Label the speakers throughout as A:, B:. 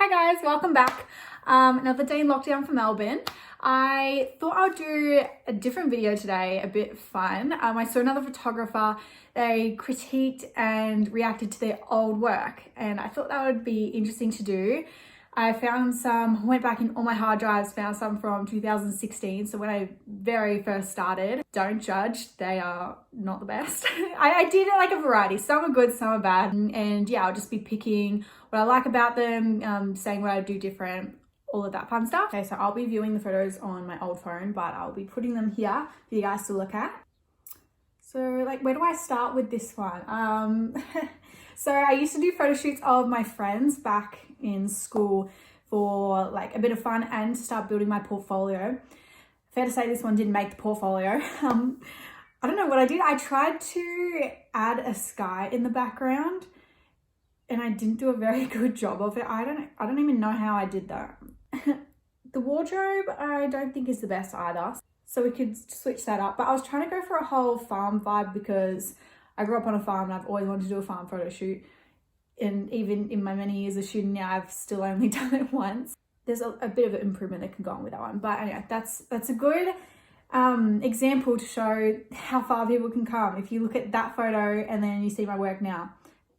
A: Hi guys, welcome back. Another day in lockdown for Melbourne. I thought I'd do a different video today, a bit fun. I saw another photographer, they critiqued and reacted to their old work, and I thought that would be interesting to do. I found some, went back in all my hard drives, found some from 2016, so when I very first started. Don't judge, they are not the best. I did like a variety, some are good, some are bad, and yeah, I'll just be picking what I like about them, saying what I do different, all of that fun stuff. Okay, so I'll be viewing the photos on my old phone, but I'll be putting them here for you guys to look at. So like, where do I start with this one? So I used to do photo shoots of my friends back in school for like a bit of fun and to start building my portfolio. Fair to say this one didn't make the portfolio. I don't know what I did. I tried to add a sky in the background and I didn't do a very good job of it. I don't even know how I did that. The wardrobe I don't think is the best either, so we could switch that up. But I was trying to go for a whole farm vibe because I grew up on a farm and I've always wanted to do a farm photo shoot. And even in my many years of shooting now, I've still only done it once. There's a bit of an improvement that can go on with that one. But anyway, that's a good example to show how far people can come. If you look at that photo and then you see my work now,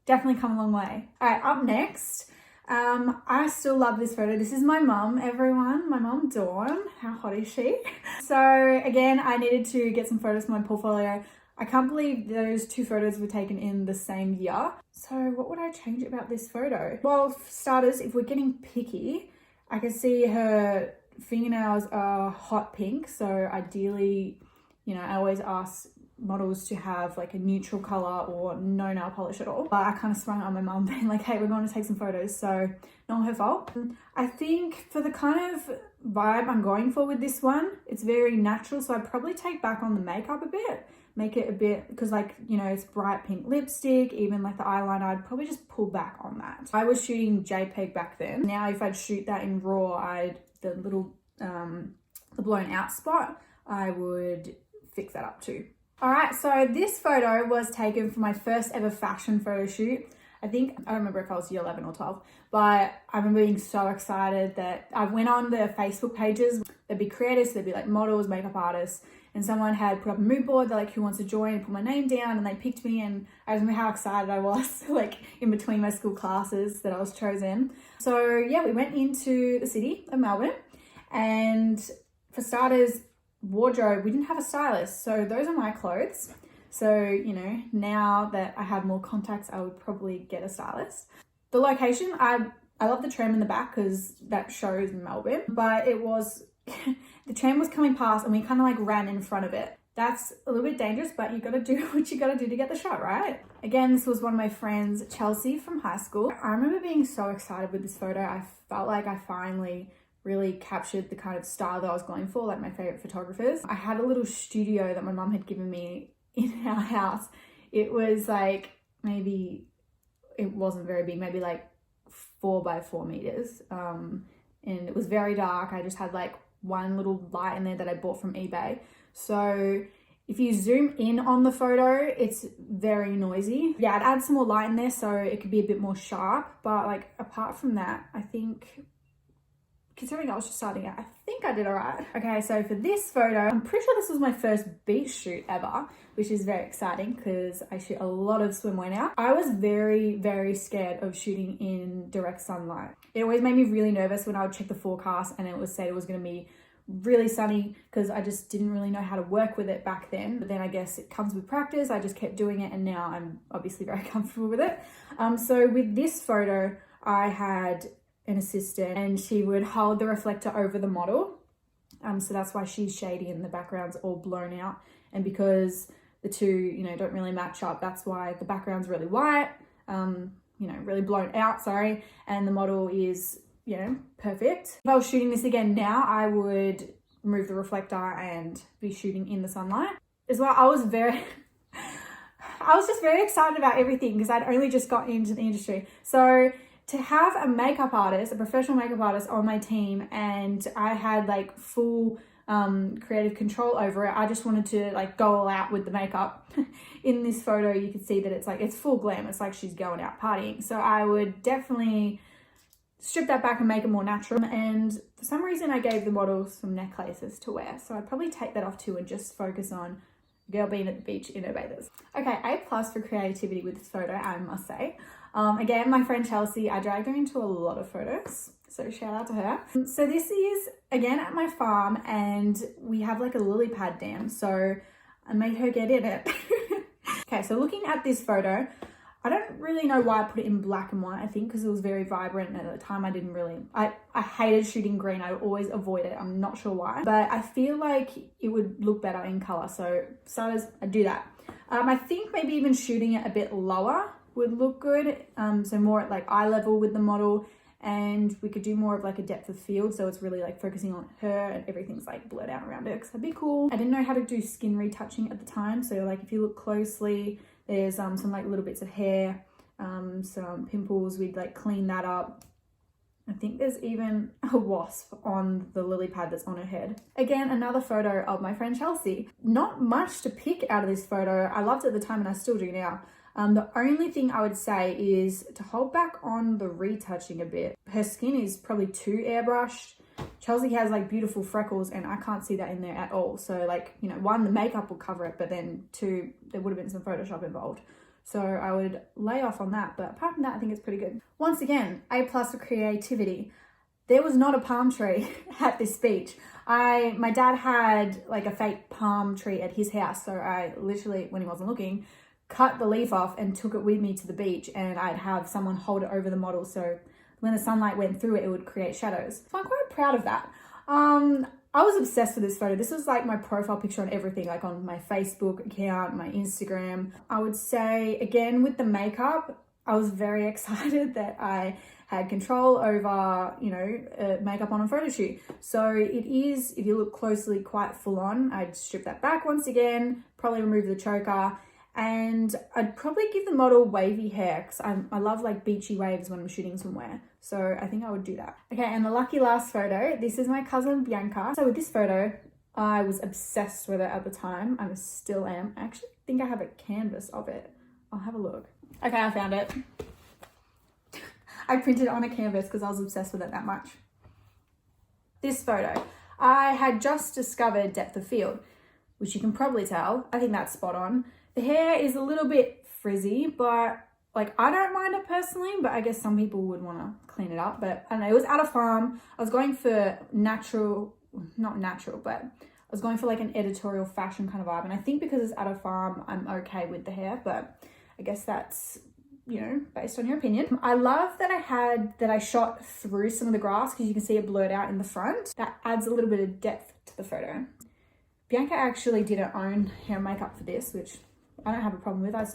A: definitely come a long way. All right, up next, I still love this photo. This is my mum, everyone. My mum, Dawn. How hot is she? So again, I needed to get some photos for my portfolio. I can't believe those two photos were taken in the same year. So what would I change about this photo? Well, for starters, if we're getting picky, I can see her fingernails are hot pink. So ideally, you know, I always ask models to have like a neutral color or no nail polish at all. But I kind of sprung it on my mum being like, hey, we're going to take some photos. So not her fault. I think for the kind of vibe I'm going for with this one, it's very natural. So I'd probably take back on the makeup a bit. Make it a bit, because like, you know, it's bright pink lipstick, even like the eyeliner, I'd probably just pull back on that. I was shooting JPEG back then. Now if I'd shoot that in RAW, the little, the blown out spot, I would fix that up too. All right, so this photo was taken for my first ever fashion photo shoot. I don't remember if I was year 11 or 12, but I remember being so excited that I went on the Facebook pages. There'd be creators, there'd be like models, makeup artists, and someone had put up a mood board. They're like, who wants to join? Put my name down, and they picked me, and I remember how excited I was, like in between my school classes that I was chosen. So yeah, we went into the city of Melbourne, and for starters, wardrobe, we didn't have a stylist. So those are my clothes. So, you know, now that I have more contacts, I would probably get a stylist. The location, I love the tram in the back because that shows Melbourne, but it was, the tram was coming past and we kind of like ran in front of it. That's a little bit dangerous, but you got to do what you got to do to get the shot, right? Again, this was one of my friends, Chelsea from high school. I remember being so excited with this photo. I felt like I finally really captured the kind of style that I was going for, like my favorite photographers. I had a little studio that my mum had given me in our house. It was like, maybe, it wasn't very big, maybe like 4 by 4 meters. And it was very dark. I just had like one little light in there that I bought from eBay. So if you zoom in on the photo, it's very noisy. Yeah, I'd add some more light in there so it could be a bit more sharp. But like, apart from that, I think, considering I was just starting out, I think I did all right. Okay, so for this photo, I'm pretty sure this was my first beach shoot ever, which is very exciting because I shoot a lot of swimwear now. I was very, very scared of shooting in direct sunlight. It always made me really nervous when I would check the forecast and it would say it was gonna be really sunny because I just didn't really know how to work with it back then. But then I guess it comes with practice. I just kept doing it and now I'm obviously very comfortable with it. So with this photo, I had an assistant and she would hold the reflector over the model. So that's why she's shady and the background's all blown out. And because the two, you know, don't really match up, that's why the background's really white, you know, really blown out, sorry. And the model is, you know, perfect. If I was shooting this again now, I would remove the reflector and be shooting in the sunlight. As well, I was just very excited about everything because I'd only just got into the industry. So to have a makeup artist, a professional makeup artist on my team, and I had like full creative control over it, I just wanted to like go all out with the makeup. In this photo, you can see that it's full glam. It's like she's going out partying. So I would definitely strip that back and make it more natural. And for some reason I gave the model some necklaces to wear, so I'd probably take that off too and just focus on girl being at the beach in her bathers. Okay, A+ for creativity with this photo, I must say. Again, my friend Chelsea, I dragged her into a lot of photos, so shout out to her. So this is again at my farm, and we have like a lily pad dam, so I made her get in it. Okay, so looking at this photo, I don't really know why I put it in black and white. I think because it was very vibrant, and at the time I didn't really, I hated shooting green. I always avoid it. I'm not sure why, but I feel like it would look better in color. So starters, I do that. I think maybe even shooting it a bit lower would look good. So more at like eye level with the model, and we could do more of like a depth of field. So it's really like focusing on her and everything's like blurred out around her, because that'd be cool. I didn't know how to do skin retouching at the time. So like if you look closely, there's some like little bits of hair, some pimples. We'd like clean that up. I think there's even a wasp on the lily pad that's on her head. Again, another photo of my friend Chelsea. Not much to pick out of this photo. I loved it at the time and I still do now. The only thing I would say is to hold back on the retouching a bit. Her skin is probably too airbrushed. Chelsea has like beautiful freckles and I can't see that in there at all. So like, you know, one, the makeup will cover it, but then two, there would have been some Photoshop involved. So I would lay off on that. But apart from that, I think it's pretty good. Once again, A+ for creativity. There was not a palm tree at this beach. My dad had like a fake palm tree at his house. So I literally, when he wasn't looking, cut the leaf off and took it with me to the beach, and I'd have someone hold it over the model. So when the sunlight went through it, it would create shadows. So I'm quite proud of that. I was obsessed with this photo. This was like my profile picture on everything, like on my Facebook account, my Instagram. I would say, again, with the makeup, I was very excited that I had control over, you know, makeup on a photo shoot. So it is, if you look closely, quite full on. I'd strip that back once again, probably remove the choker, and I'd probably give the model wavy hair because I love like beachy waves when I'm shooting somewhere. So I think I would do that. Okay, and the lucky last photo, this is my cousin Bianca. So with this photo, I was obsessed with it at the time. I still am. I actually think I have a canvas of it. I'll have a look. Okay, I found it. I printed it on a canvas because I was obsessed with it that much. This photo, I had just discovered depth of field, which you can probably tell. I think that's spot on. The hair is a little bit frizzy, but like I don't mind it personally, but I guess some people would want to clean it up. But I don't know, it was at a farm. I was going for natural, not natural, but I was going for like an editorial fashion kind of vibe. And I think because it's at a farm, I'm okay with the hair, but I guess that's, you know, based on your opinion. I love that I shot through some of the grass because you can see it blurred out in the front. That adds a little bit of depth to the photo. Bianca actually did her own hair and makeup for this, which I don't have a problem with. I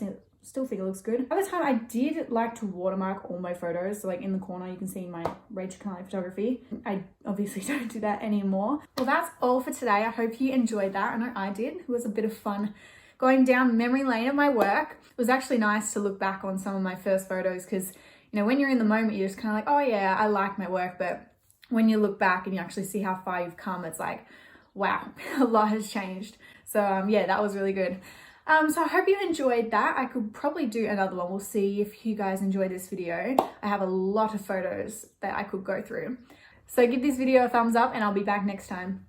A: still think it looks good. At the time, I did like to watermark all my photos. So like in the corner, you can see my Rachel Carly photography. I obviously don't do that anymore. Well, that's all for today. I hope you enjoyed that. I know I did. It was a bit of fun going down memory lane of my work. It was actually nice to look back on some of my first photos because, you know, when you're in the moment, you're just kind of like, oh yeah, I like my work. But when you look back and you actually see how far you've come, it's like, wow, a lot has changed. So yeah, that was really good. So I hope you enjoyed that. I could probably do another one. We'll see if you guys enjoyed this video. I have a lot of photos that I could go through. So give this video a thumbs up and I'll be back next time.